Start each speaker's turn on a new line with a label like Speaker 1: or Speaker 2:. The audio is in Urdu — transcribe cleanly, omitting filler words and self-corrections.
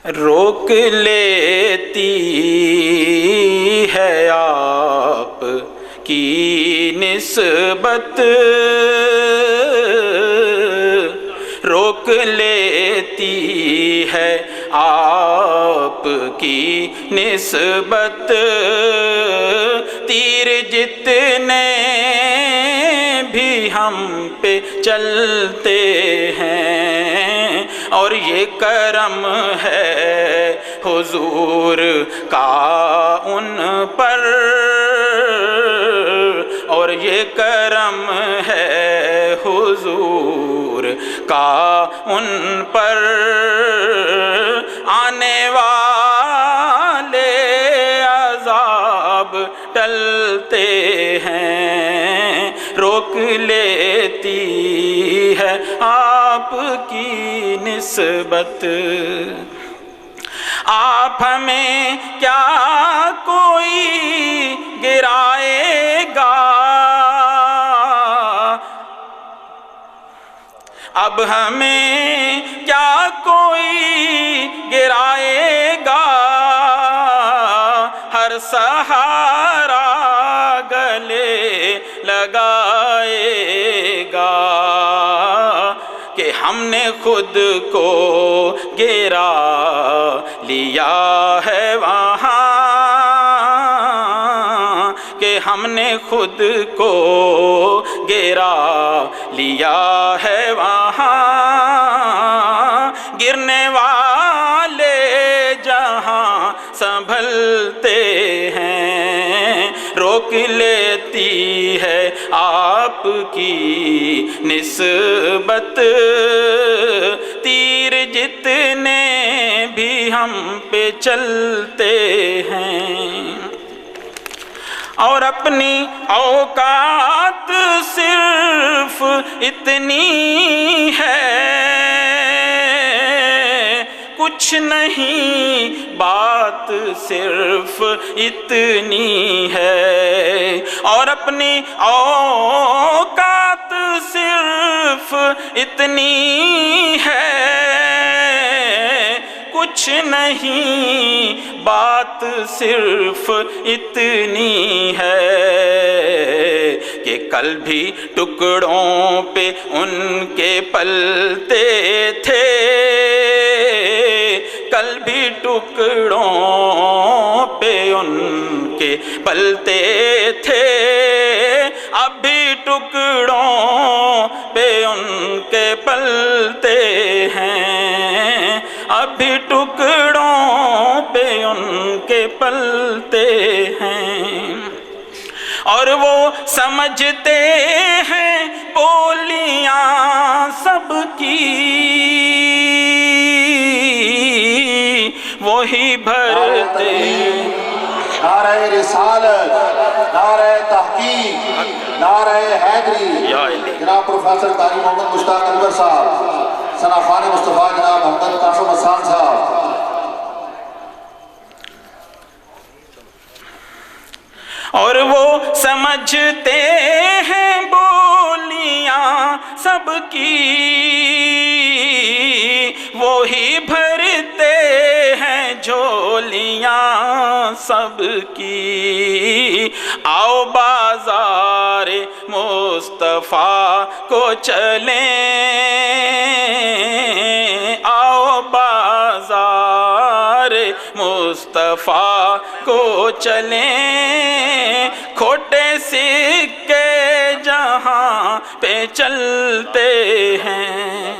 Speaker 1: روک لیتی ہے آپ کی نسبت، روک لیتی ہے آپ کی نسبت، تیر جتنے بھی ہم پہ چلتے ہیں، اور یہ کرم ہے حضور کا ان پر، اور یہ کرم ہے حضور کا ان پر، آنے والے عذاب ٹلتے ہیں، روک لیتی ہے آپ کی نسبت۔ آپ ہمیں کیا کوئی گرائے گا، اب ہمیں کیا کوئی گرائے گا، ہر سہارا گلے لگائے گا، کہ ہم نے خود کو گرا لیا ہے وہاں، کہ ہم نے خود کو گرا لیا ہے وہاں، گرنے والے جہاں سنبھلتے ہیں، روک لیتی ہے آپ کی نسبت، تیر جتنے بھی ہم پہ چلتے ہیں، اور اپنی اوقات صرف اتنی ہے، کچھ نہیں بات صرف اتنی ہے، اور اپنی اوقات صرف اتنی ہے، کچھ نہیں بات صرف اتنی ہے، کہ کل بھی ٹکڑوں پہ ان کے پلتے تھے، کل بھی ٹکڑوں پہ ان کے پلتے تھے، اب بھی ٹکڑوں پہ ان کے پلتے ہیں، اب بھی ٹکڑوں پہ ان کے پلتے ہیں، اور وہ سمجھتے ہیں بولیاں سب کی وہی بھرتے،
Speaker 2: نعرہ رسالت، نعرہ تحقیق، نعرہ حیدری، جناب پروفیسر قاری محمد مشتاق انور صاحب، ثناءخوان مصطفیٰ جناب محمد قاسم حسان صاحب۔
Speaker 1: اور وہ سمجھتے ہیں بولیاں سب کی وہی بھرتے ہیں جھولیاں سب کی، آؤ بازار مصطفیٰ کو چلیں، آؤ بازار مصطفیٰ کو چلیں، کھوٹے سکے جہاں پہ چلتے ہیں،